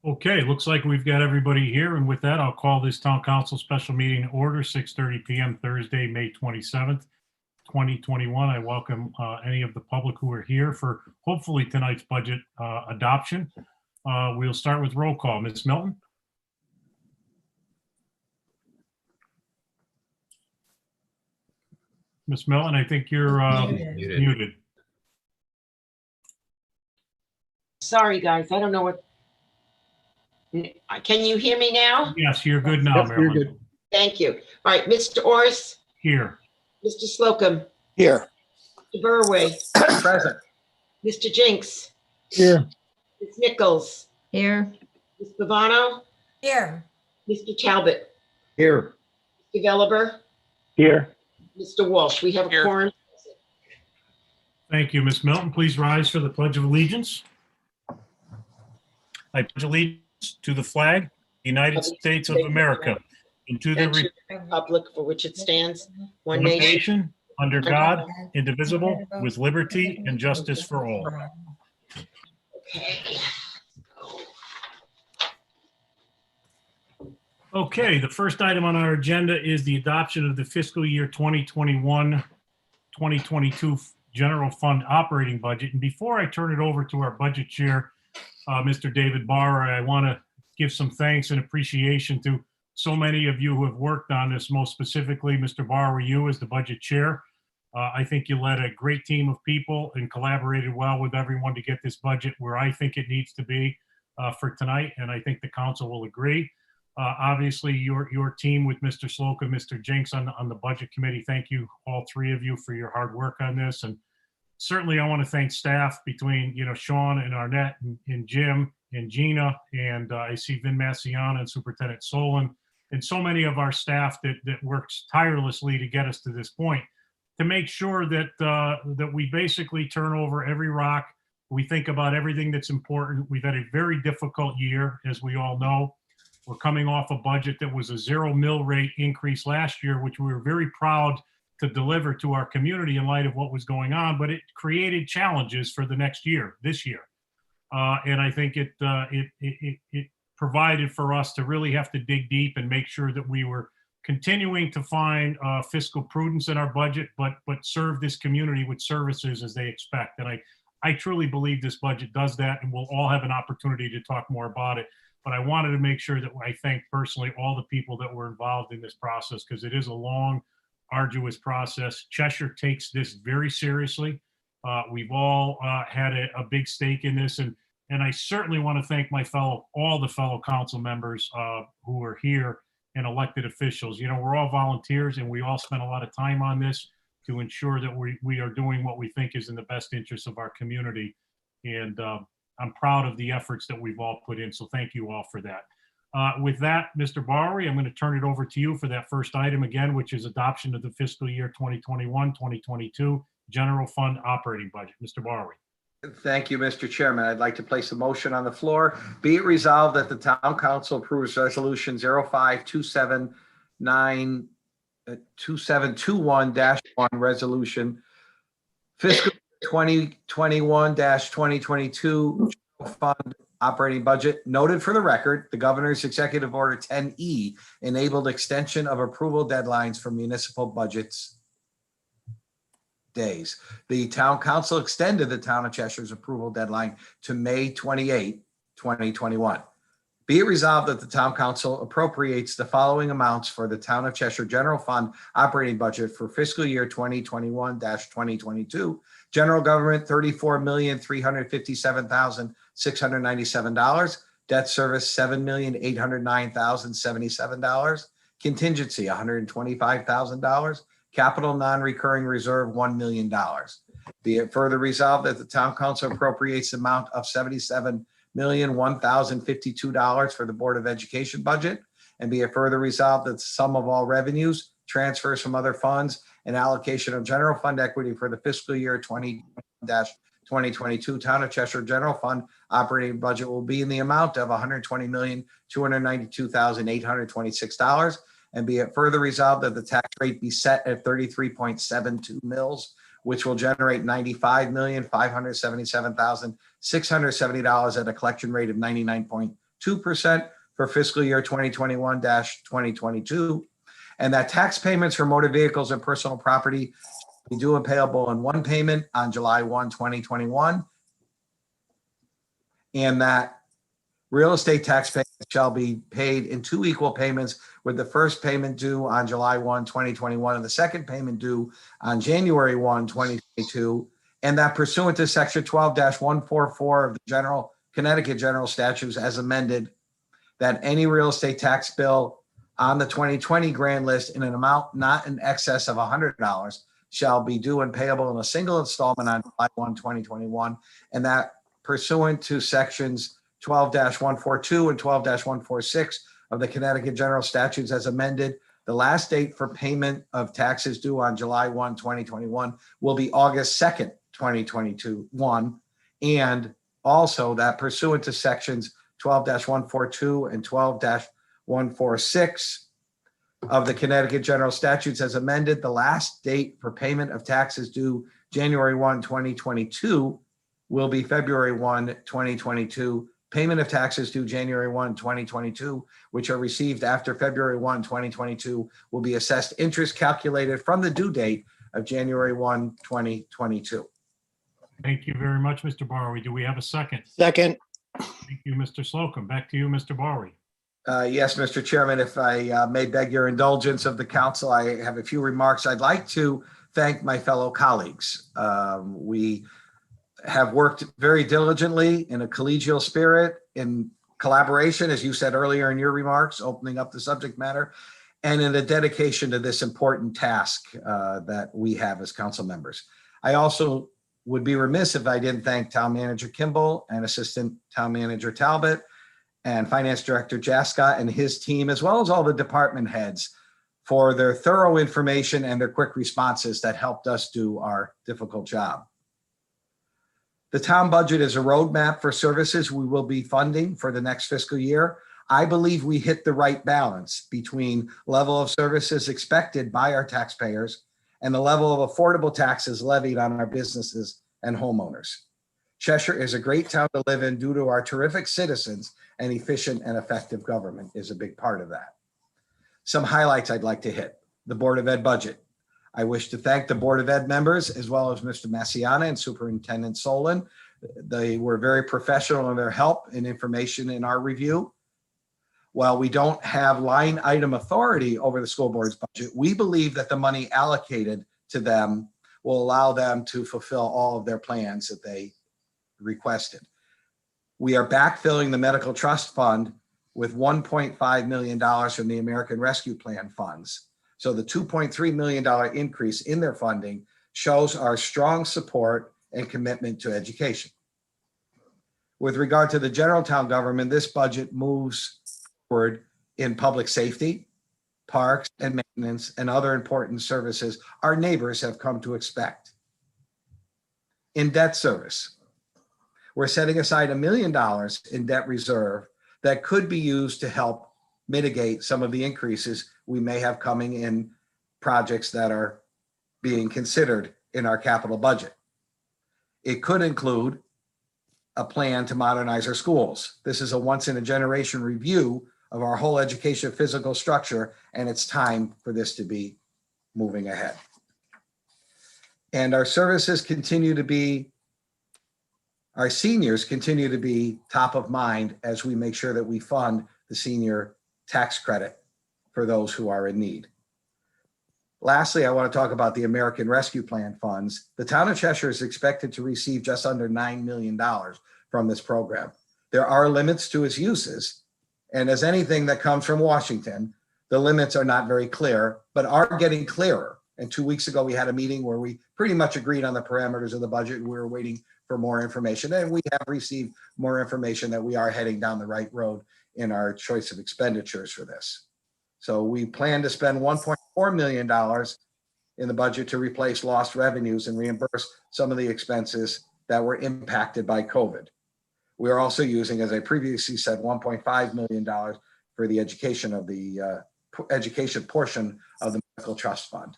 Okay, looks like we've got everybody here, and with that, I'll call this town council special meeting to order, 6:30 PM Thursday, May 27th, 2021. I welcome any of the public who are here for hopefully tonight's budget adoption. We'll start with roll call. Ms. Milton? Ms. Milton, I think you're muted. Sorry, guys. I don't know what. Can you hear me now? Yes, you're good now, Marilyn. You're good. Thank you. All right, Mr. Orris, Here. Mr. Slocum, Here. Mr. Burway, Present. Mr. Jinks, Here. Ms. Nichols, Here. Ms. Bavano, Here. Mr. Talbot, Here. Mr. Veliver, Here. Mr. Walsh. We have a quorum. Thank you, Ms. Milton. Please rise for the Pledge of Allegiance. I pledge allegiance to the flag, of the United States of America, and to the And to the republic for which it stands, one one nation. nation, under God, indivisible, with liberty and justice for all. Okay. Okay, the first item on our agenda is the adoption of the fiscal year 2021-2022 general fund operating budget. And before I turn it over to our budget chair, Mr. David Barr, I want to give some thanks and appreciation to so many of you who have worked on this, most specifically, Mr. Barr, you as the budget chair. I think you led a great team of people and collaborated well with everyone to get this budget where I think it needs to be for tonight, and I think the council will agree. Obviously, your team with Mr. Slocum, Mr. Jinks on the budget committee, thank you, all three of you, for your hard work on this. And certainly I want to thank staff between, Sean and Arnett and Jim and Gina, and I see Vin Massiana and Superintendent Solon, and so many of our staff that works tirelessly to get us to this point, to make sure that that we basically turn over every rock. We think about everything that's important. We've had a very difficult year, as we all know. We're coming off a budget that was a 0 mill rate increase last year, which we were very proud to deliver to our community in light of what was going on, but it created challenges for the next year, this year. And I think it provided for us to really have to dig deep and make sure that we were continuing to find fiscal prudence in our budget, but serve this community with services as they expect. And I truly believe this budget does that, and we'll all have an opportunity to talk more about it. But I wanted to make sure that I thank personally all the people that were involved in this process, because it is a long, arduous process. Cheshire takes this very seriously. We've all had a big stake in this, and I certainly want to thank all the fellow council members who are here and elected officials. We're all volunteers, and we all spent a lot of time on this to ensure that we are doing what we think is in the best interest of our community. And I'm proud of the efforts that we've all put in, so thank you all for that. With that, Mr. Bowery, I'm going to turn it over to you for that first item again, which is adoption of the fiscal year 2021-2022 general fund operating budget. Mr. Bowery. Thank you, Mr. Chairman. I'd like to place a motion on the floor. Be it resolved that the town council approves resolution 052721-1 resolution fiscal 2021-2022 fund operating budget. Noted for the record, the governor's executive order 10E enabled extension of approval deadlines for municipal budgets days. The town council extended the town of Cheshire's approval deadline to May 28, 2021. Be it resolved that the town council appropriates the following amounts for the town of Cheshire general fund operating budget for fiscal year 2021-2022. General government, $34,357,697. Debt service, $7,809,077. Contingency, $125,000. Capital non-recurring reserve, $1 million. Be it further resolved that the town council appropriates the amount of $77,001,052 for the Board of Education budget. And be it further resolved that the sum of all revenues, transfers from other funds, and allocation of general fund equity for the fiscal year 2020-2022 Town of Cheshire General Fund operating budget will be in the amount of $120,292,826. And be it further resolved that the tax rate be set at 33.72 mils, which will generate $95,577,670 at a collection rate of 99.2%. 2% for fiscal year 2021-2022, and that tax payments for motor vehicles and personal property be due and payable in one payment on July 1, 2021, and that real estate tax payments shall be paid in two equal payments, with the first payment due on July 1, 2021, and the second payment due on January 1, 2022, and that pursuant to section 12-144 of the Connecticut General Statutes as amended, that any real estate tax bill on the 2020 grand list in an amount not in excess of $100 shall be due and payable in a single installment on July 1, 2021, and that pursuant to sections 12-142 and 12-146 of the Connecticut General Statutes as amended, the last date for payment of taxes due on July 1, 2021 will be August 2nd, 2021, and also that pursuant to sections 12-142 and 12-146 of the Connecticut General Statutes as amended, the last date for payment of taxes due January 1, 2022 will be February 1, 2022. Payment of taxes due January 1, 2022, which are received after February 1, 2022, will be assessed interest calculated from the due date of January 1, 2022. Thank you very much, Mr. Barry. Do we have a second? Second. Thank you, Mr. Slocum. Back to you, Mr. Barry. Yes, Mr. Chairman, if I may beg your indulgence of the council, I have a few remarks. I'd like to thank my fellow colleagues. We have worked very diligently in a collegial spirit, in collaboration, as you said earlier in your remarks, opening up the subject matter, and in a dedication to this important task that we have as council members. I also would be remiss if I didn't thank Town Manager Kimball and Assistant Town Manager Talbot and Finance Director Jascott and his team, as well as all the department heads, for their thorough information and their quick responses that helped us do our difficult job. The town budget is a roadmap for services we will be funding for the next fiscal year. I believe we hit the right balance between level of services expected by our taxpayers and the level of affordable taxes levied on our businesses and homeowners. Cheshire is a great town to live in due to our terrific citizens, and efficient and effective government is a big part of that. Some highlights I'd like to hit. The Board of Ed budget. I wish to thank the Board of Ed members, as well as Mr. Massiana and Superintendent Solon. They were very professional in their help and information in our review. While we don't have line item authority over the school board's budget, we believe that the money allocated to them will allow them to fulfill all of their plans that they requested. We are backfilling the medical trust fund with $1.5 million from the American Rescue Plan funds. So the $2.3 million increase in their funding shows our strong support and commitment to education. With regard to the general town government, this budget moves forward in public safety, parks and maintenance, and other important services our neighbors have come to expect. In debt service, we're setting aside $1 million in debt reserve that could be used to help mitigate some of the increases we may have coming in projects that are being considered in our capital budget. It could include a plan to modernize our schools. This is a once-in-a-generation review of our whole education physical structure, and it's time for this to be moving ahead. And our services continue to be, our seniors continue to be top of mind as we make sure that we fund the senior tax credit for those who are in need. Lastly, I want to talk about the American Rescue Plan funds. The town of Cheshire is expected to receive just under $9 million from this program. There are limits to its uses, and as anything that comes from Washington, the limits are not very clear, but are getting clearer. And 2 weeks ago, we had a meeting where we pretty much agreed on the parameters of the budget. We were waiting for more information, and we have received more information that we are heading down the right road in our choice of expenditures for this. So we plan to spend $1.4 million in the budget to replace lost revenues and reimburse some of the expenses that were impacted by COVID. We are also using, as I previously said, $1.5 million for the education of the education portion of the medical trust fund.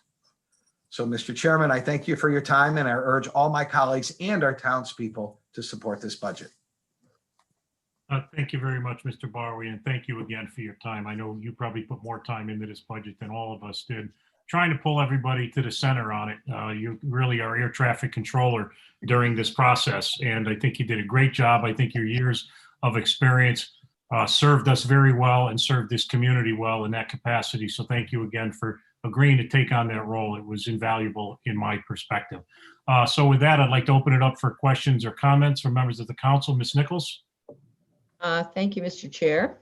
So, Mr. Chairman, I thank you for your time, and I urge all my colleagues and our townspeople to support this budget. Thank you very much, Mr. Barwi, and thank you again for your time. I know you probably put more time into this budget than all of us did, trying to pull everybody to the center on it. You really are air traffic controller during this process, and I think you did a great job. I think your years of experience served us very well and served this community well in that capacity. So thank you again for agreeing to take on that role. It was invaluable in my perspective. So with that, I'd like to open it up for questions or comments from members of the council. Ms. Nichols? Thank you, Mr. Chair.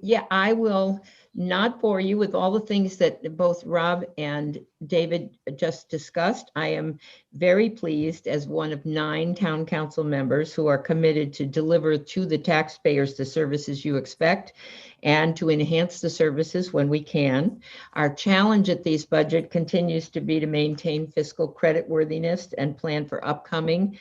Yeah, I will not bore you with all the things that both Rob and David just discussed. I am very pleased as one of 9 town council members who are committed to deliver to the taxpayers the services you expect and to enhance the services when we can. Our challenge at these budget continues to be to maintain fiscal creditworthiness and plan for upcoming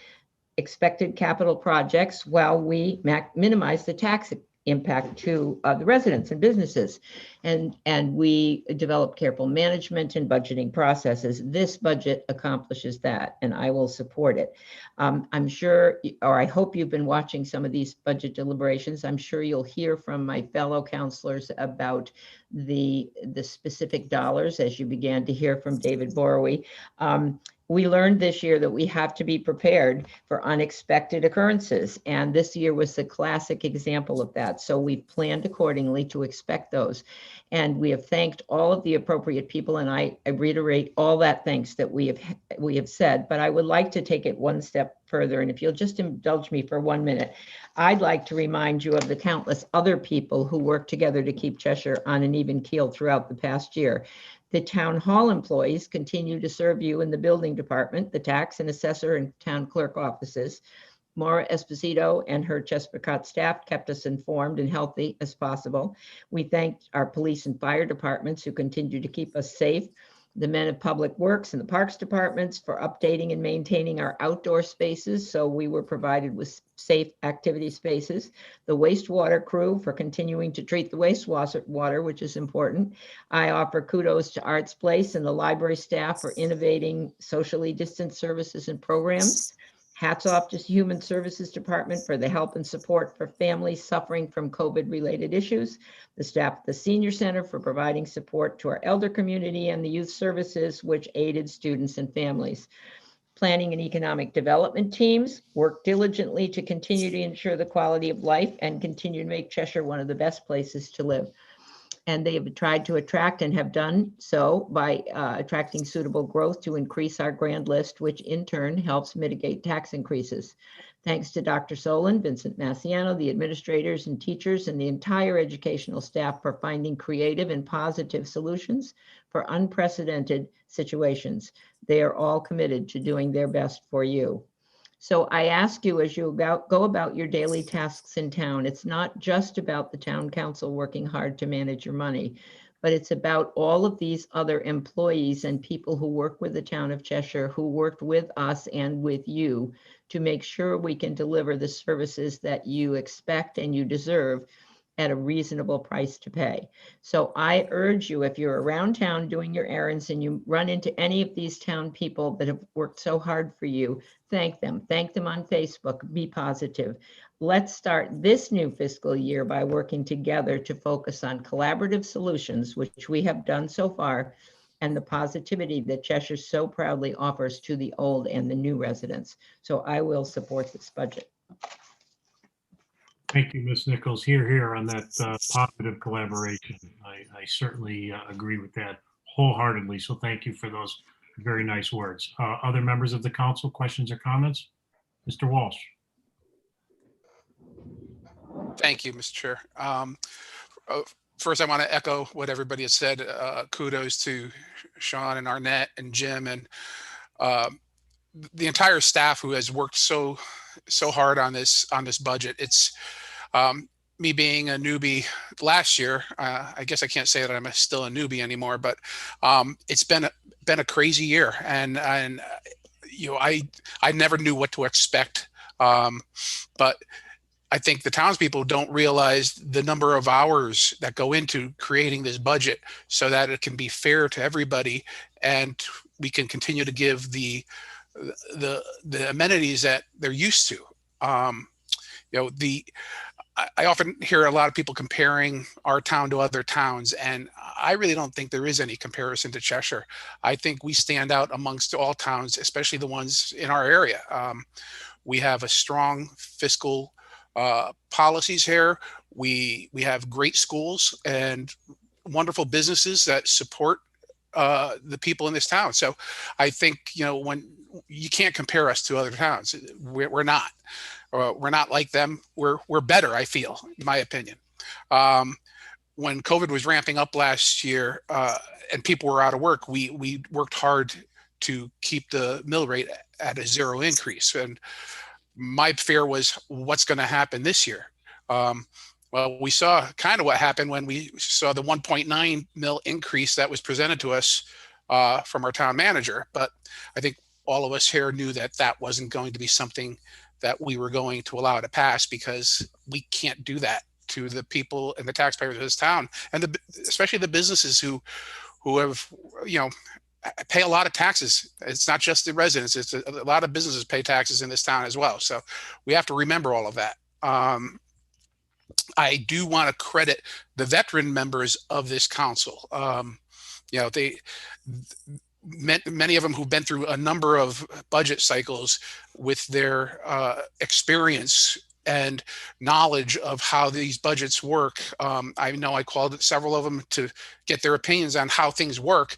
expected capital projects while we minimize the tax impact to the residents and businesses. And we develop careful management and budgeting processes. This budget accomplishes that, and I will support it. I'm sure, or I hope you've been watching some of these budget deliberations. I'm sure you'll hear from my fellow counselors about the specific dollars, as you began to hear from David Borowey. We learned this year that we have to be prepared for unexpected occurrences. And this year was the classic example of that. So we've planned accordingly to expect those. And we have thanked all of the appropriate people. And I reiterate all that thanks that we have said, but I would like to take it one step further. And if you'll just indulge me for 1 minute, I'd like to remind you of the countless other people who work together to keep Cheshire on an even keel throughout the past year. The town hall employees continue to serve you in the building department, the tax and assessor and town clerk offices. Maura Esposito and her Chesapeake staff kept us informed and healthy as possible. We thank our police and fire departments who continue to keep us safe. The men of public works and the parks departments for updating and maintaining our outdoor spaces, so we were provided with safe activity spaces. The wastewater crew for continuing to treat the wastewater, which is important. I offer kudos to Arts Place and the library staff for innovating socially distanced services and programs. Hats off to Human Services Department for the help and support for families suffering from COVID-related issues. The staff at the Senior Center for providing support to our elder community, and the youth services, which aided students and families. Planning and economic development teams work diligently to continue to ensure the quality of life and continue to make Cheshire one of the best places to live. And they have tried to attract and have done so by attracting suitable growth to increase our grand list, which in turn helps mitigate tax increases. Thanks to Dr. Solon, Vincent Massiano, the administrators and teachers, and the entire educational staff for finding creative and positive solutions for unprecedented situations. They are all committed to doing their best for you. So I ask you, as you go about your daily tasks in town, it's not just about the town council working hard to manage your money, but it's about all of these other employees and people who work with the town of Cheshire, who worked with us and with you to make sure we can deliver the services that you expect and you deserve at a reasonable price to pay. So I urge you, if you're around town doing your errands and you run into any of these town people that have worked so hard for you, thank them on Facebook, be positive. Let's start this new fiscal year by working together to focus on collaborative solutions, which we have done so far, and the positivity that Cheshire so proudly offers to the old and the new residents. So I will support this budget. Thank you, Ms. Nichols. Here on that positive collaboration. I certainly agree with that wholeheartedly. So thank you for those very nice words. Other members of the council, questions or comments? Mr. Walsh. Thank you, Mr. Chair. First, I want to echo what everybody has said. Kudos to Sean and Arnett and Jim and the entire staff who has worked so hard on this budget. It's me being a newbie last year. I guess I can't say that I'm still a newbie anymore, but it's been a crazy year, and you know, I never knew what to expect. But I think the townspeople don't realize the number of hours that go into creating this budget so that it can be fair to everybody, and we can continue to give the amenities that they're used to. You know, I often hear a lot of people comparing our town to other towns, and I really don't think there is any comparison to Cheshire. I think we stand out amongst all towns, especially the ones in our area. We have a strong fiscal policies here. We have great schools and wonderful businesses that support the people in this town. So I think, when you can't compare us to other towns, we're not. We're not like them. We're better, I feel, in my opinion. When COVID was ramping up last year and people were out of work, we worked hard to keep the mill rate at a zero increase. And my fear was, what's going to happen this year? Well, we saw kind of what happened when we saw the 1.9 mil increase that was presented to us from our town manager. But I think all of us here knew that that wasn't going to be something that we were going to allow to pass, because we can't do that to the people and the taxpayers of this town, and especially the businesses who have, pay a lot of taxes. It's not just the residents. It's a lot of businesses pay taxes in this town as well. So we have to remember all of that. I do want to credit the veteran members of this council. Many of them who've been through a number of budget cycles, with their experience and knowledge of how these budgets work. I know I called several of them to get their opinions on how things work.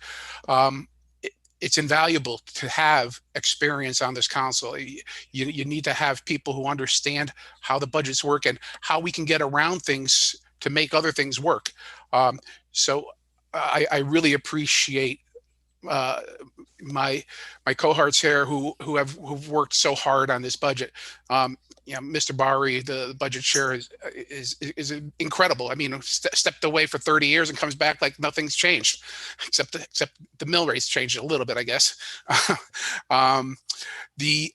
It's invaluable to have experience on this council. You need to have people who understand how the budgets work and how we can get around things to make other things work. So I really appreciate my cohorts here who've worked so hard on this budget. Mr. Bari, the budget chair, is incredible. I mean, stepped away for 30 years and comes back like nothing's changed, except the mill rate's changed a little bit, I guess. The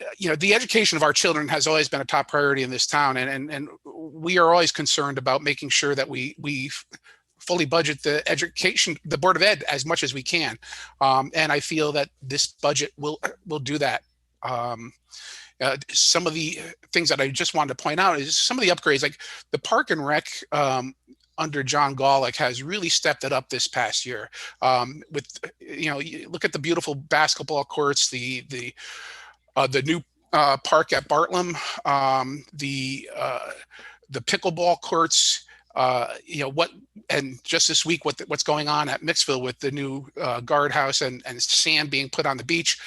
education of our children has always been a top priority in this town, and we are always concerned about making sure that we fully budget the education, the Board of Ed, as much as we can. And I feel that this budget will do that. Some of the things that I just wanted to point out is some of the upgrades, like the Park and Rec under John Golick has really stepped it up this past year. You look at the beautiful basketball courts, the new park at Bartlam, the pickleball courts, and just this week, what's going on at Mixville with the new guardhouse and sand being put on the beach.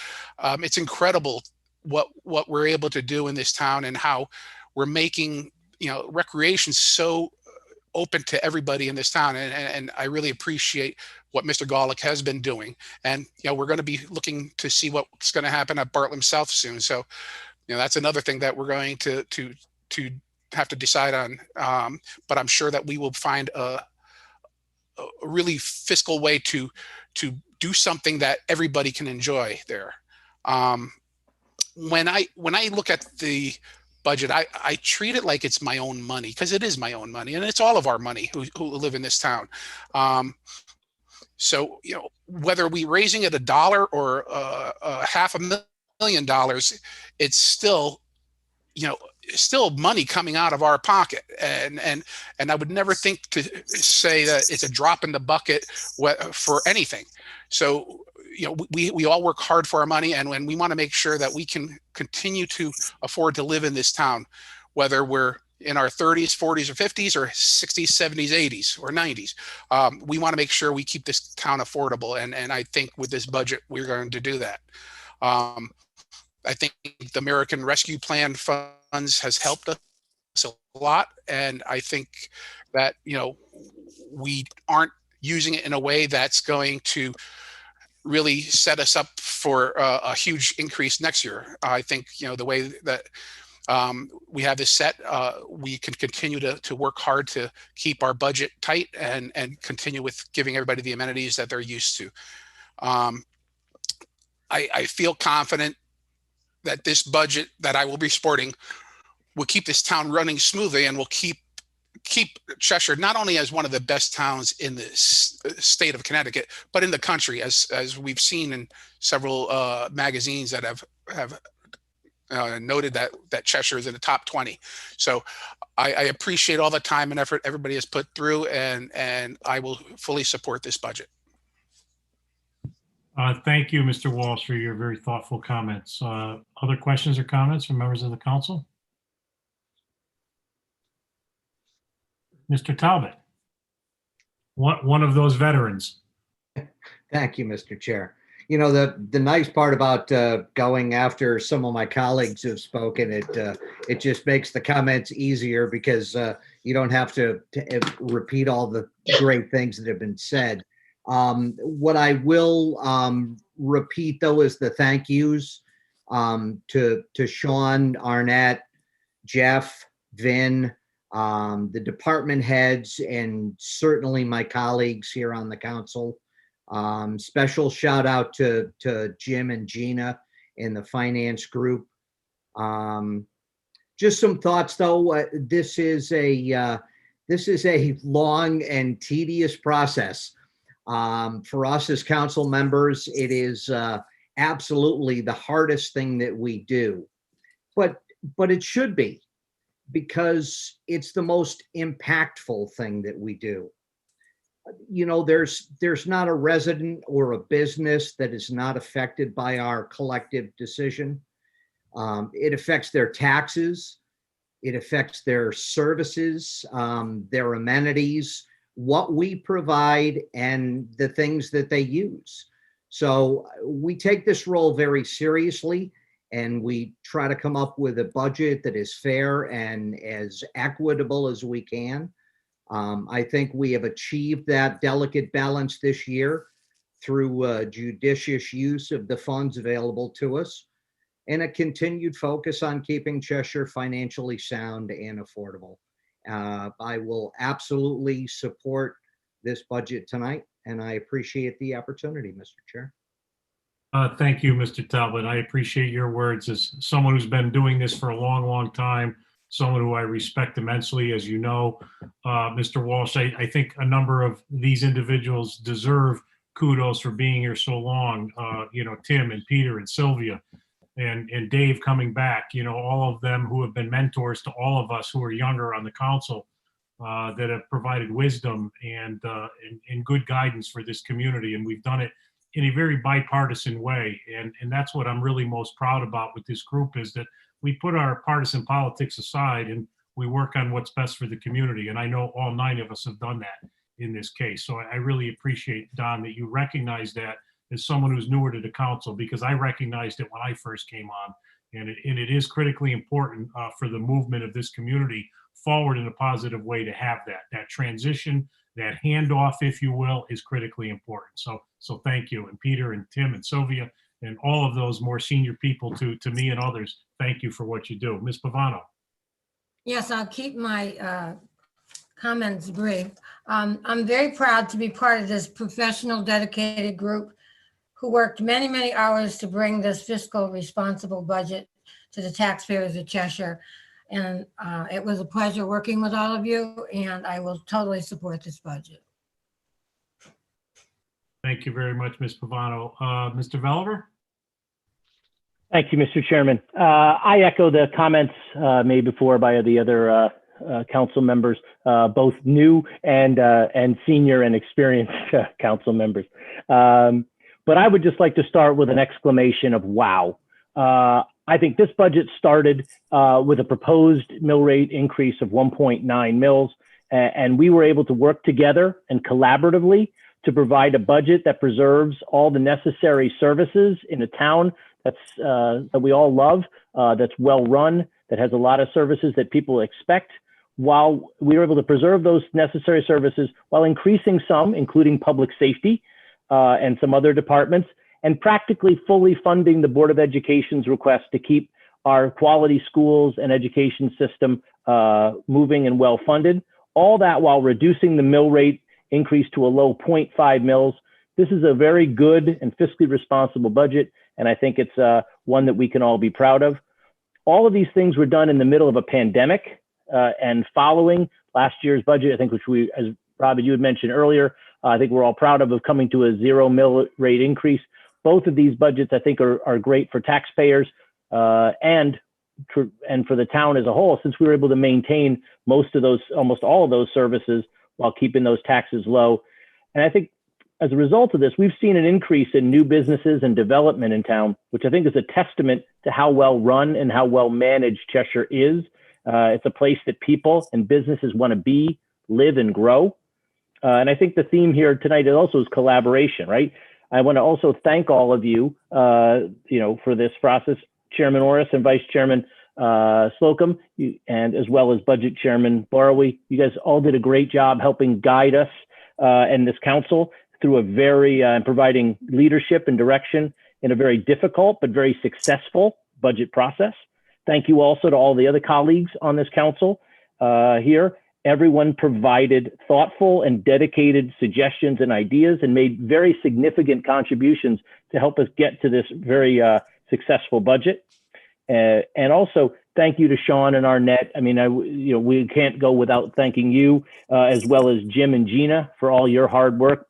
It's incredible what we're able to do in this town, and how we're making, recreation so open to everybody in this town. And I really appreciate what Mr. Golick has been doing. And, we're going to be looking to see what's going to happen at Bartlam South soon. So, that's another thing that we're going to have to decide on. But I'm sure that we will find a really fiscal way to do something that everybody can enjoy there. When I look at the budget, I treat it like it's my own money, because it is my own money, and it's all of our money who live in this town. So, whether we raising it $1 or $500,000, it's still, still money coming out of our pocket. And I would never think to say that it's a drop in the bucket for anything. So, we all work hard for our money, and when we want to make sure that we can continue to afford to live in this town, whether we're in our 30s, 40s, or 50s, or 60s, 70s, 80s, or 90s, we want to make sure we keep this town affordable. And I think with this budget, we're going to do that. I think the American Rescue Plan funds has helped us a lot, and I think that we aren't using it in a way that's going to really set us up for a huge increase next year. I think, the way that we have this set, we can continue to work hard to keep our budget tight and continue with giving everybody the amenities that they're used to. I feel confident that this budget that I will be supporting will keep this town running smoothly, and will keep Cheshire not only as one of the best towns in the state of Connecticut, but in the country, as we've seen in several magazines that have noted that Cheshire is in the top 20. So I appreciate all the time and effort everybody has put through, and I will fully support this budget. Thank you, Mr. Walsh, for your very thoughtful comments. Other questions or comments from members of the council? Mr. Talbot, one of those veterans. Thank you, Mr. Chair. You know, the nice part about going after some of my colleagues who've spoken, it just makes the comments easier because you don't have to repeat all the great things that have been said. What I will repeat, though, is the thank yous to Sean, Arnett, Jeff, Vin, the department heads, and certainly my colleagues here on the council. Special shout out to Jim and Gina in the finance group. Just some thoughts, though. This is a long and tedious process. For us as council members, it is absolutely the hardest thing that we do, but it should be, because it's the most impactful thing that we do. You know, there's not a resident or a business that is not affected by our collective decision. It affects their taxes. It affects their services, their amenities, what we provide, and the things that they use. So we take this role very seriously, and we try to come up with a budget that is fair and as equitable as we can. I think we have achieved that delicate balance this year through judicious use of the funds available to us, and a continued focus on keeping Cheshire financially sound and affordable. I will absolutely support this budget tonight, and I appreciate the opportunity, Mr. Chair. Thank you, Mr. Talbot. I appreciate your words as someone who's been doing this for a long, long time, someone who I respect immensely, as you know. Mr. Walsh, I think a number of these individuals deserve kudos for being here so long. Tim and Peter and Sylvia and Dave coming back, all of them who have been mentors to all of us who are younger on the council, that have provided wisdom and good guidance for this community. And we've done it in a very bipartisan way. And that's what I'm really most proud about with this group, is that we put our partisan politics aside and we work on what's best for the community. And I know all 9 of us have done that in this case. So I really appreciate, Don, that you recognize that as someone who's newer to the council, because I recognized it when I first came on. And it is critically important for the movement of this community forward in a positive way to have that transition, that handoff, if you will, is critically important. So thank you. And Peter and Tim and Sylvia and all of those more senior people to me and others, thank you for what you do. Ms. Pavano. Yes, I'll keep my comments brief. I'm very proud to be part of this professional, dedicated group who worked many, many hours to bring this fiscal responsible budget to the taxpayers of Cheshire. And it was a pleasure working with all of you, and I will totally support this budget. Thank you very much, Ms. Pavano. Mr. Veliver? Thank you, Mr. Chairman. I echo the comments made before by the other council members, both new and senior and experienced council members. But I would just like to start with an exclamation of wow. I think this budget started with a proposed mill rate increase of 1.9 mills, and we were able to work together and collaboratively to provide a budget that preserves all the necessary services in a town that we all love, that's well run, that has a lot of services that people expect, while we were able to preserve those necessary services while increasing some, including public safety and some other departments, and practically fully funding the Board of Education's request to keep our quality schools and education system moving and well funded. All that while reducing the mill rate increase to a low 0.5 mills. This is a very good and fiscally responsible budget, and I think it's one that we can all be proud of. All of these things were done in the middle of a pandemic and following last year's budget, I think, which we, as Robin, you had mentioned earlier, I think we're all proud of coming to a 0 mill rate increase. Both of these budgets, I think, are great for taxpayers. and for the town as a whole, since we were able to maintain almost all of those services while keeping those taxes low. And I think as a result of this, we've seen an increase in new businesses and development in town, which I think is a testament to how well run and how well managed Cheshire is. It's a place that people and businesses want to be, live, and grow. And I think the theme here tonight also is collaboration, right? I want to also thank all of you, for this process, Chairman Orris and Vice Chairman Slocum, and as well as Budget Chairman Borowey. You guys all did a great job helping guide us and this council through and providing leadership and direction in a very difficult but very successful budget process. Thank you also to all the other colleagues on this council here. Everyone provided thoughtful and dedicated suggestions and ideas and made very significant contributions to help us get to this very successful budget. And also thank you to Sean and Arnett. I mean, we can't go without thanking you as well as Jim and Gina for all your hard work.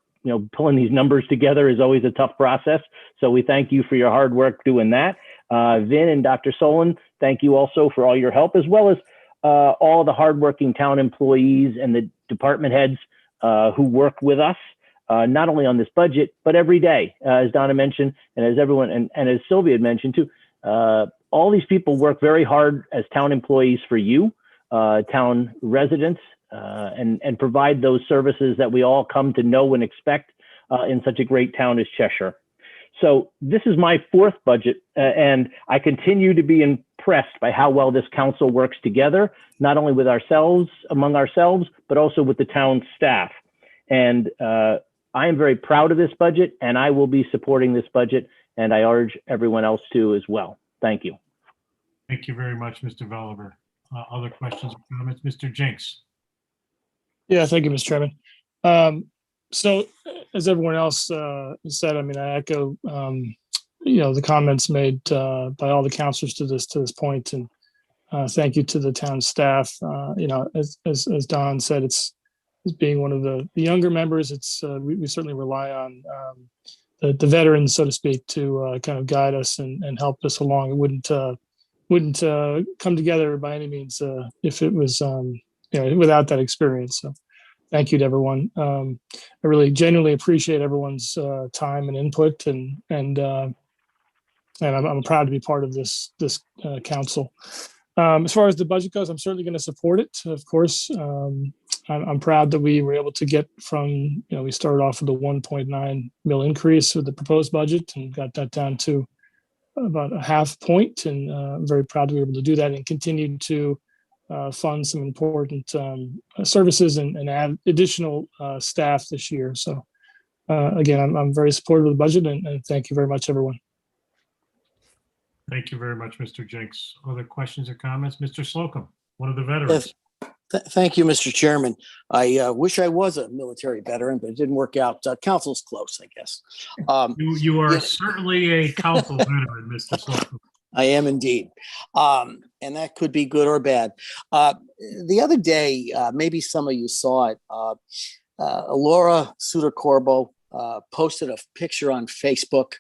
Pulling these numbers together is always a tough process. So we thank you for your hard work doing that. Vin and Dr. Solon, thank you also for all your help, as well as all the hardworking town employees and the department heads who work with us, not only on this budget, but every day, as Donna mentioned, and as everyone, and as Sylvia had mentioned too. All these people work very hard as town employees for you, town residents, and provide those services that we all come to know and expect in such a great town as Cheshire. So this is my fourth budget, and I continue to be impressed by how well this council works together, not only with among ourselves, but also with the town staff. And I am very proud of this budget, and I will be supporting this budget, and I urge everyone else to as well. Thank you. Thank you very much, Mr. Veliver. Other questions or comments? Mr. Jinks? Yeah, thank you, Mr. Chairman. So as everyone else said, I mean, I echo, the comments made by all the counselors to this point, and thank you to the town staff. As Don said, as being one of the younger members, we certainly rely on the veterans, so to speak, to kind of guide us and help us along. It wouldn't come together by any means if it was without that experience. So thank you to everyone. I really genuinely appreciate everyone's time and input, and I'm proud to be part of this council. As far as the budget goes, I'm certainly going to support it. Of course, I'm proud that we were able to get from, we started off with a 1.9 mil increase with the proposed budget and got that down to about a half point. And I'm very proud to be able to do that and continue to fund some important services and add additional staff this year. So again, I'm very supportive of the budget, and thank you very much, everyone. Thank you very much, Mr. Jinks. Other questions or comments? Mr. Slocum, one of the veterans. Thank you, Mr. Chairman. I wish I was a military veteran, but it didn't work out. Council's close, I guess. You are certainly a council veteran, Mr. Slocum. I am indeed. And that could be good or bad. The other day, maybe some of you saw it, Laura Suter-Corbo posted a picture on Facebook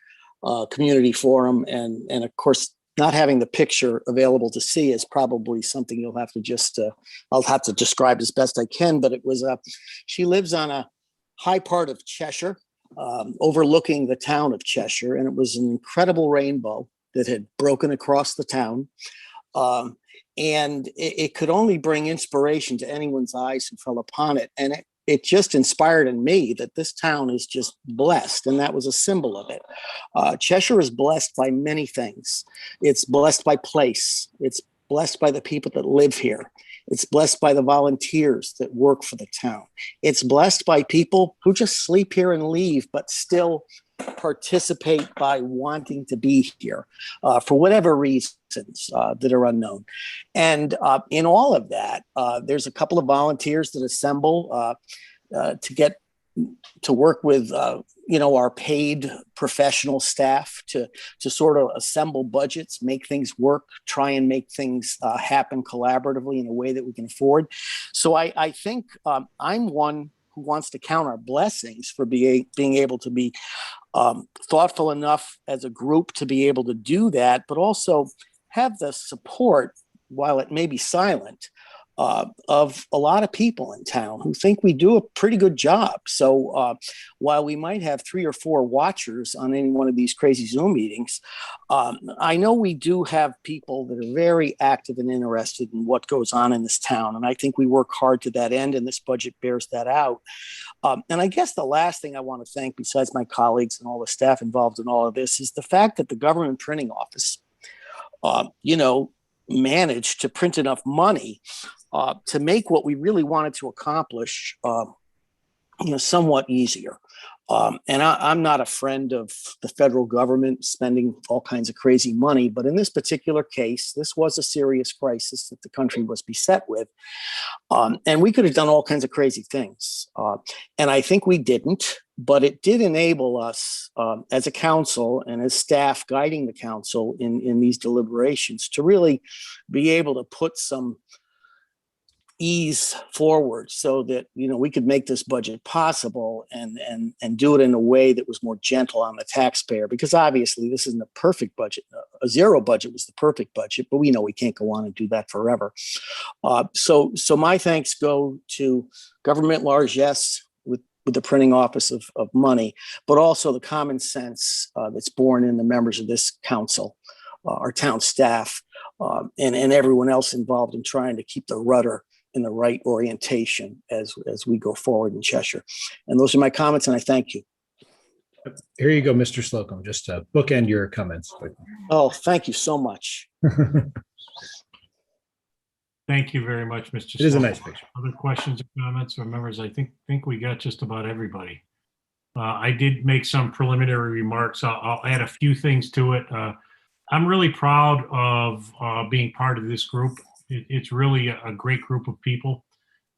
community forum. And of course, not having the picture available to see is probably something you'll have to just, I'll have to describe as best I can, but it was, she lives on a high part of Cheshire, overlooking the town of Cheshire. And it was an incredible rainbow that had broken across the town. And it could only bring inspiration to anyone's eyes who fell upon it. And it just inspired in me that this town is just blessed. And that was a symbol of it. Cheshire is blessed by many things. It's blessed by place. It's blessed by the people that live here. It's blessed by the volunteers that work for the town. It's blessed by people who just sleep here and leave, but still participate by wanting to be here for whatever reasons that are unknown. And in all of that, there's a couple of volunteers that assemble to get to work with our paid professional staff to sort of assemble budgets, make things work, try and make things happen collaboratively in a way that we can afford. So I think I'm one who wants to count our blessings for being able to be thoughtful enough as a group to be able to do that, but also have the support, while it may be silent, of a lot of people in town who think we do a pretty good job. So while we might have 3 or 4 watchers on any one of these crazy Zoom meetings, I know we do have people that are very active and interested in what goes on in this town. And I think we work hard to that end, and this budget bears that out. And I guess the last thing I want to thank, besides my colleagues and all the staff involved in all of this, is the fact that the government printing office, managed to print enough money to make what we really wanted to accomplish, somewhat easier. And I'm not a friend of the federal government spending all kinds of crazy money, but in this particular case, this was a serious crisis that the country was beset with. And we could have done all kinds of crazy things. And I think we didn't, but it did enable us as a council and as staff guiding the council in these deliberations to really be able to put some ease forward so that we could make this budget possible and do it in a way that was more gentle on the taxpayer, because obviously this isn't a perfect budget. A zero budget was the perfect budget, but we know we can't go on and do that forever. So my thanks go to government largesse with the printing office of money, but also the common sense that's born in the members of this council, our town staff, and everyone else involved in trying to keep the rudder in the right orientation as we go forward in Cheshire. And those are my comments, and I thank you. Here you go, Mr. Slocum, just to bookend your comments. Oh, thank you so much. Thank you very much, Mr. It is a Slocum. nice picture. Other questions or comments from members? I think we got just about everybody. I did make some preliminary remarks. I'll add a few things to it. I'm really proud of being part of this group. It's really a great group of people.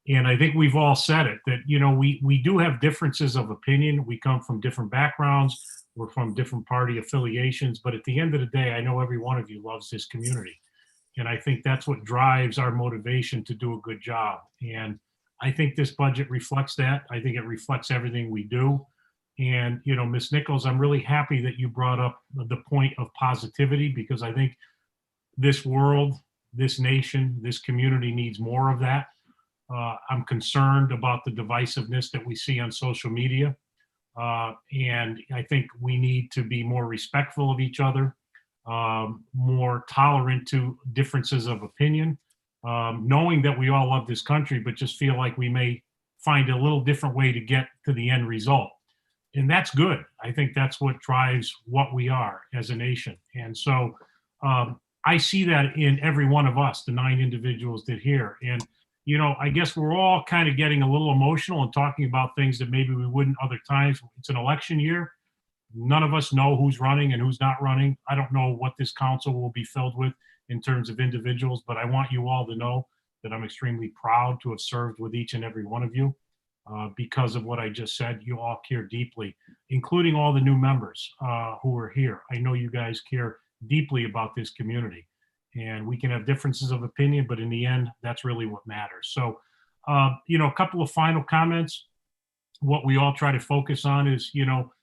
And I think we've all said it, that, we do have differences of opinion. We come from different backgrounds. We're from different party affiliations. But at the end of the day, I know every one of you loves this community. And I think that's what drives our motivation to do a good job. And I think this budget reflects that. I think it reflects everything we do. And, Ms. Nichols, I'm really happy that you brought up the point of positivity, because I think this world, this nation, this community needs more of that. I'm concerned about the divisiveness that we see on social media. And I think we need to be more respectful of each other, more tolerant to differences of opinion, knowing that we all love this country, but just feel like we may find a little different way to get to the end result. And that's good. I think that's what drives what we are as a nation. And so I see that in every one of us, the 9 individuals that here. And, I guess we're all kind of getting a little emotional and talking about things that maybe we wouldn't other times. It's an election year. None of us know who's running and who's not running. I don't know what this council will be filled with in terms of individuals, but I want you all to know that I'm extremely proud to have served with each and every one of you. Because of what I just said, you all care deeply, including all the new members who are here. I know you guys care deeply about this community, and we can have differences of opinion, but in the end, that's really what matters. So, a couple of final comments. What we all try to focus on is,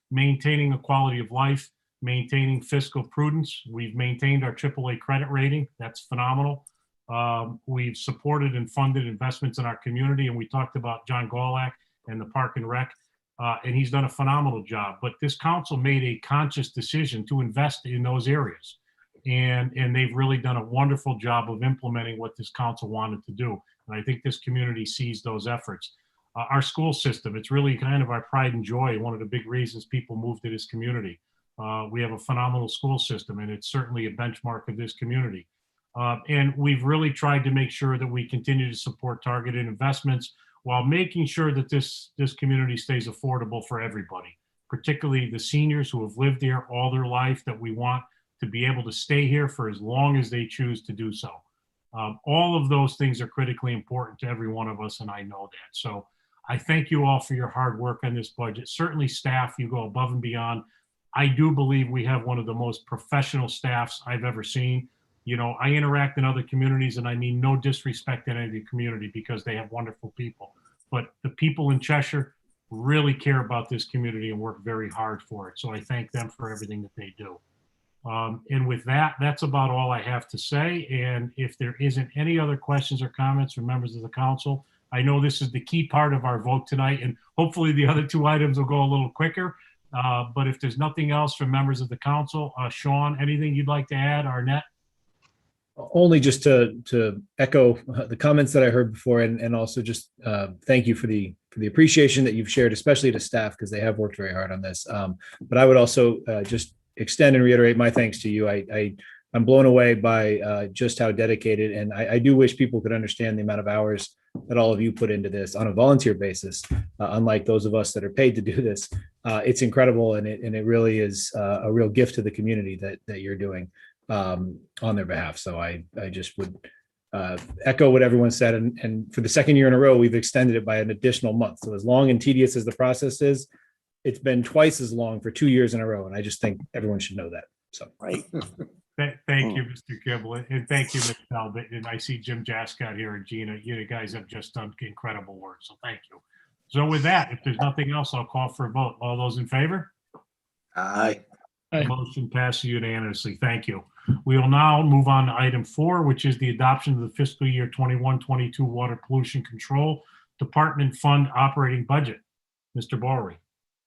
maintaining a quality of life, maintaining fiscal prudence. We've maintained our AAA credit rating. That's phenomenal. We've supported and funded investments in our community, and we talked about John Golak and the Park and Rec, and he's done a phenomenal job. But this council made a conscious decision to invest in those areas, and they've really done a wonderful job of implementing what this council wanted to do. And I think this community sees those efforts. Our school system, it's really kind of our pride and joy. One of the big reasons people move to this community. We have a phenomenal school system, and it's certainly a benchmark of this community. And we've really tried to make sure that we continue to support targeted investments while making sure that this community stays affordable for everybody, particularly the seniors who have lived here all their life, that we want to be able to stay here for as long as they choose to do so. All of those things are critically important to every one of us, and I know that. So I thank you all for your hard work on this budget. Certainly staff, you go above and beyond. I do believe we have one of the most professional staffs I've ever seen. I interact in other communities, and I mean no disrespect in any community, because they have wonderful people. But the people in Cheshire really care about this community and work very hard for it. So I thank them for everything that they do. And with that, that's about all I have to say. And if there isn't any other questions or comments from members of the council, I know this is the key part of our vote tonight, and hopefully the other two items will go a little quicker. But if there's nothing else from members of the council, Sean, anything you'd like to add? Arnett? Only just to echo the comments that I heard before, and also just thank you for the appreciation that you've shared, especially to staff, because they have worked very hard on this. But I would also just extend and reiterate my thanks to you. I'm blown away by just how dedicated, and I do wish people could understand the amount of hours that all of you put into this on a volunteer basis, unlike those of us that are paid to do this. It's incredible, and it really is a real gift to the community that you're doing on their behalf. So I just would echo what everyone said. And for the second year in a row, we've extended it by an additional month. So as long and tedious as the process is, it's been twice as long for 2 years in a row. And I just think everyone should know that. So, Right. Thank you, Mr. Kibble, and thank you, Ms. Talbot. And I see Jim Jascott here and Gina. You guys have just done incredible work. So thank you. So with that, if there's nothing else, I'll call for a vote. All those in favor? Aye. Aye. Motion passes unanimously. Thank you. We will now move on to item 4, which is the adoption of the fiscal year 21-22 Water Pollution Control Department Fund Operating Budget. Mr. Bowery.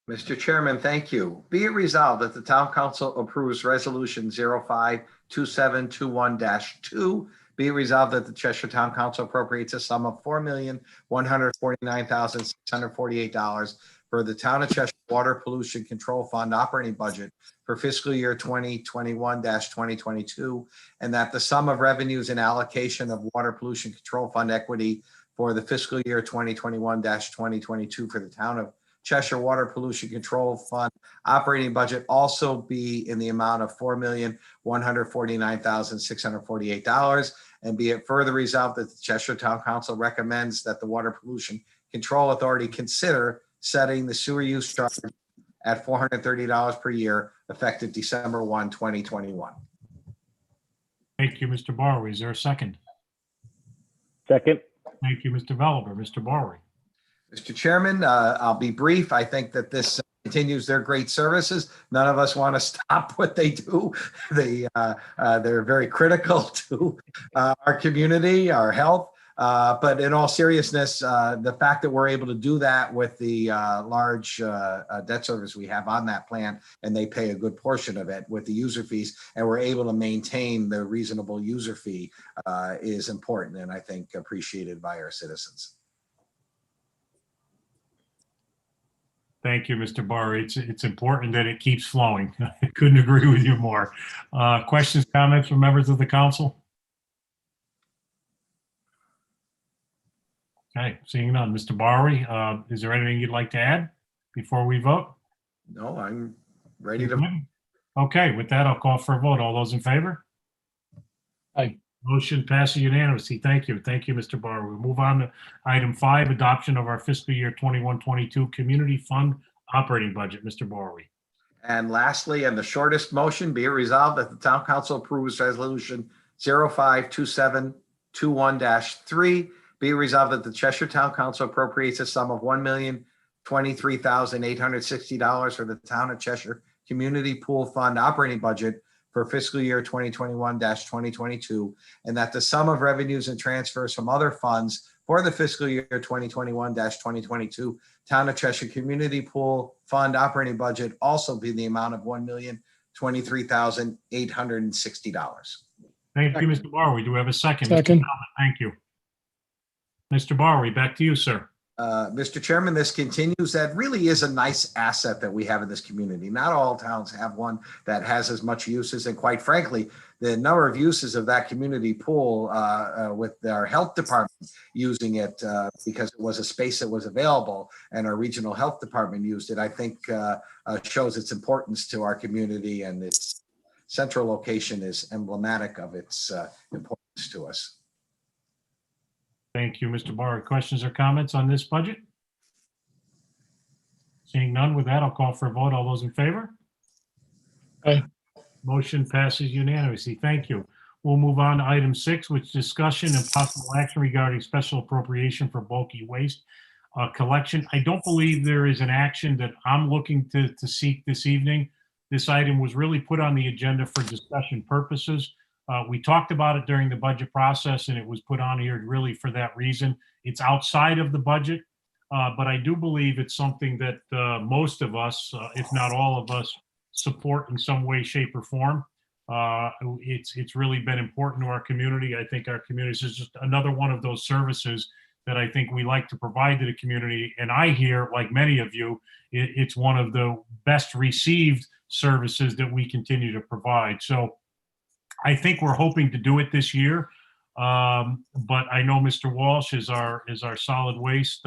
Mr. Chairman, thank you. Be it resolved that the town council approves resolution 052721-2. Be it resolved that the Cheshire Town Council appropriates a sum of $4,149,648 for the Town of Cheshire Water Pollution Control Fund operating budget for fiscal year 2021-2022, and that the sum of revenues and allocation of Water Pollution Control Fund equity for the fiscal year 2021-2022 for the Town of Cheshire Water Pollution Control Fund operating budget also be in the amount of $4,149,648. And be it further resolved that the Cheshire Town Council recommends that the Water Pollution Control Authority consider setting the sewer use charge at $430 per year effective December 1, 2021. Thank you, Mr. Bowery. Is there a second? Second. Thank you, Mr. Veliver. Mr. Bowery. Mr. Chairman, I'll be brief. I think that this continues their great services. None of us want to stop what they do. They're very critical to our community, our health. But in all seriousness, the fact that we're able to do that with the large debt service we have on that plan, and they pay a good portion of it with the user fees, and we're able to maintain the reasonable user fee is important, and I think appreciated by our citizens. Thank you, Mr. Bowery. It's important that it keeps flowing. I couldn't agree with you more. Questions, comments from members of the council? Okay, seeing none. Mr. Bowery, is there anything you'd like to add before we vote? No, I'm ready to. Okay, with that, I'll call for a vote. All those in favor? Aye. Motion passes unanimously. Thank you. Thank you, Mr. Bowery. We'll move on to item 5, adoption of our fiscal year 21-22 Community Fund Operating Budget. Mr. Bowery. And lastly, and the shortest motion, be it resolved that the town council approves resolution 052721-3. Be it resolved that the Cheshire Town Council appropriates a sum of $1,023,860 for the Town of Cheshire Community Pool Fund operating budget for fiscal year 2021-2022, and that the sum of revenues and transfers from other funds for the fiscal year 2021-2022 Town of Cheshire Community Pool Fund operating budget also be the amount of $1,023,860. Thank you, Mr. Bowery. Do we have a second? Second. Mr. Talbot, thank you. Mr. Bowery, back to you, sir. Mr. Chairman, this continues. That really is a nice asset that we have in this community. Not all towns have one that has as much uses. And quite frankly, the number of uses of that community pool with our health department using it because it was a space that was available and our regional health department used it, I think shows its importance to our community, and its central location is emblematic of its importance to us. Thank you, Mr. Bowery. Questions or comments on this budget? Seeing none, with that, I'll call for a vote. All those in favor? Aye. Motion passes unanimously. Thank you. We'll move on to item 6, which is discussion and possible action regarding special appropriation for bulky waste collection. I don't believe there is an action that I'm looking to seek this evening. This item was really put on the agenda for discussion purposes. We talked about it during the budget process, and it was put on here really for that reason. It's outside of the budget, but I do believe it's something that most of us, if not all of us, support in some way, shape, or form. It's really been important to our community. I think our community is just another one of those services that I think we like to provide to the community. And I hear, like many of you, it's one of the best received services that we continue to provide. So I think we're hoping to do it this year. But I know Mr. Walsh is our solid waste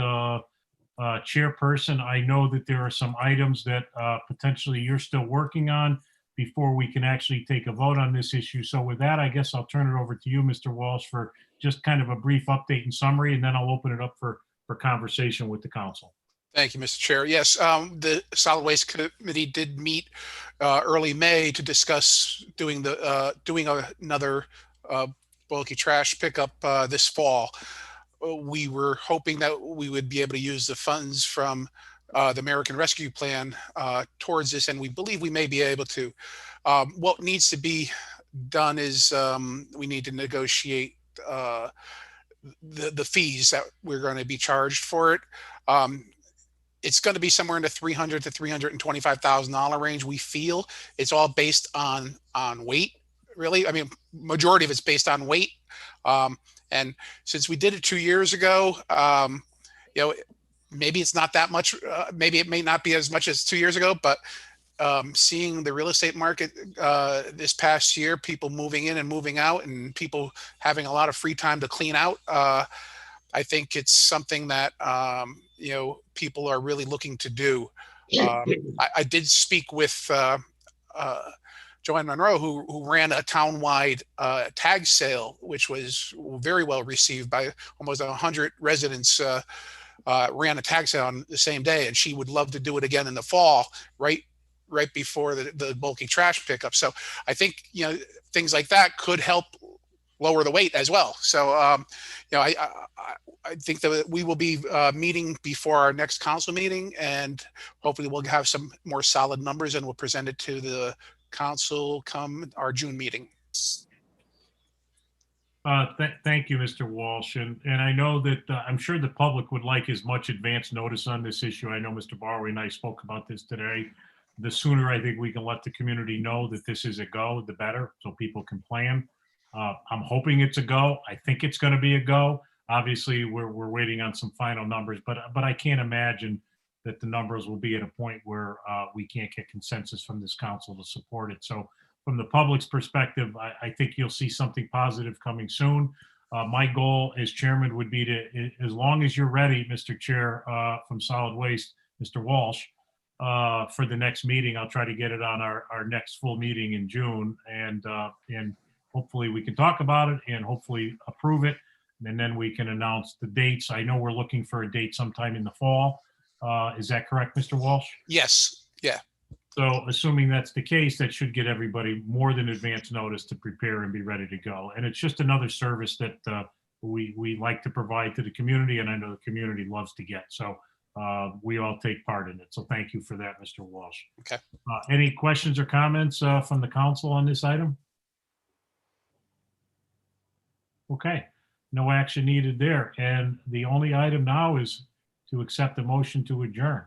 chairperson. I know that there are some items that potentially you're still working on before we can actually take a vote on this issue. So with that, I guess I'll turn it over to you, Mr. Walsh, for just kind of a brief update and summary, and then I'll open it up for conversation with the council. Thank you, Mr. Chair. Yes, the Solid Waste Committee did meet early May to discuss doing another bulky trash pickup this fall. We were hoping that we would be able to use the funds from the American Rescue Plan towards this, and we believe we may be able to. What needs to be done is we need to negotiate the fees that we're going to be charged for it. It's going to be somewhere in the $300,000 to $325,000 range. We feel it's all based on weight, really. I mean, majority of it's based on weight. And since we did it 2 years ago, maybe it's not that much. Maybe it may not be as much as 2 years ago, but seeing the real estate market this past year, people moving in and moving out, and people having a lot of free time to clean out, I think it's something that people are really looking to do. I did speak with Joanne Monroe, who ran a townwide tag sale, which was very well received by almost 100 residents. Ran a tag sale on the same day, and she would love to do it again in the fall, right before the bulky trash pickup. So I think things like that could help lower the weight as well. So I think that we will be meeting before our next council meeting, and hopefully we'll have some more solid numbers, and we'll present it to the council come our June meeting. Thank you, Mr. Walsh. And I know that I'm sure the public would like as much advance notice on this issue. I know Mr. Barway and I spoke about this today. The sooner I think we can let the community know that this is a go, the better, so people can plan. I'm hoping it's a go. I think it's going to be a go. Obviously, we're waiting on some final numbers, but I can't imagine that the numbers will be at a point where we can't get consensus from this council to support it. So from the public's perspective, I think you'll see something positive coming soon. My goal as chairman would be to, as long as you're ready, Mr. Chair, from Solid Waste, Mr. Walsh, for the next meeting, I'll try to get it on our next full meeting in June, and hopefully we can talk about it and hopefully approve it. And then we can announce the dates. I know we're looking for a date sometime in the fall. Is that correct, Mr. Walsh? Yes. Yeah. So assuming that's the case, that should get everybody more than advance notice to prepare and be ready to go. And it's just another service that we like to provide to the community, and I know the community loves to get. So we all take part in it. So thank you for that, Mr. Walsh. Okay. Any questions or comments from the council on this item? Okay, no action needed there. And the only item now is to accept the motion to adjourn.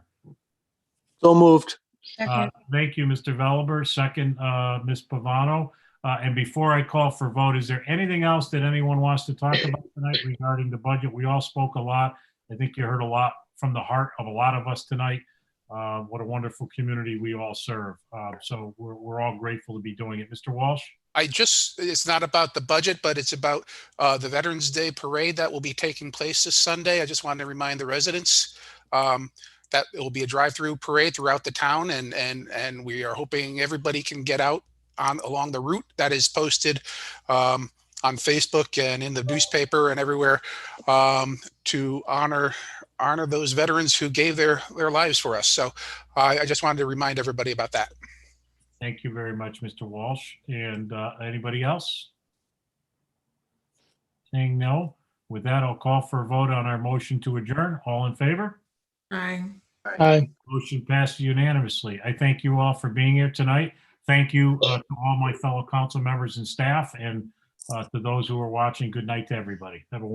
So moved. Thank you, Mr. Veliber. Second, Ms. Pavano. And before I call for vote, is there anything else that anyone wants to talk about tonight regarding the budget? We all spoke a lot. I think you heard a lot from the heart of a lot of us tonight. What a wonderful community we all serve. So we're all grateful to be doing it. Mr. Walsh? It's not about the budget, but it's about the Veterans Day parade that will be taking place this Sunday. I just wanted to remind the residents that it will be a drive-through parade throughout the town, and we are hoping everybody can get out along the route that is posted on Facebook and in the newspaper and everywhere to honor those veterans who gave their lives for us. So I just wanted to remind everybody about that. Thank you very much, Mr. Walsh. And anybody else? Saying no. With that, I'll call for a vote on our motion to adjourn. All in favor? Aye. Aye. Motion passed unanimously. I thank you all for being here tonight. Thank you to all my fellow council members and staff, and to those who are watching, good night to everybody. Have a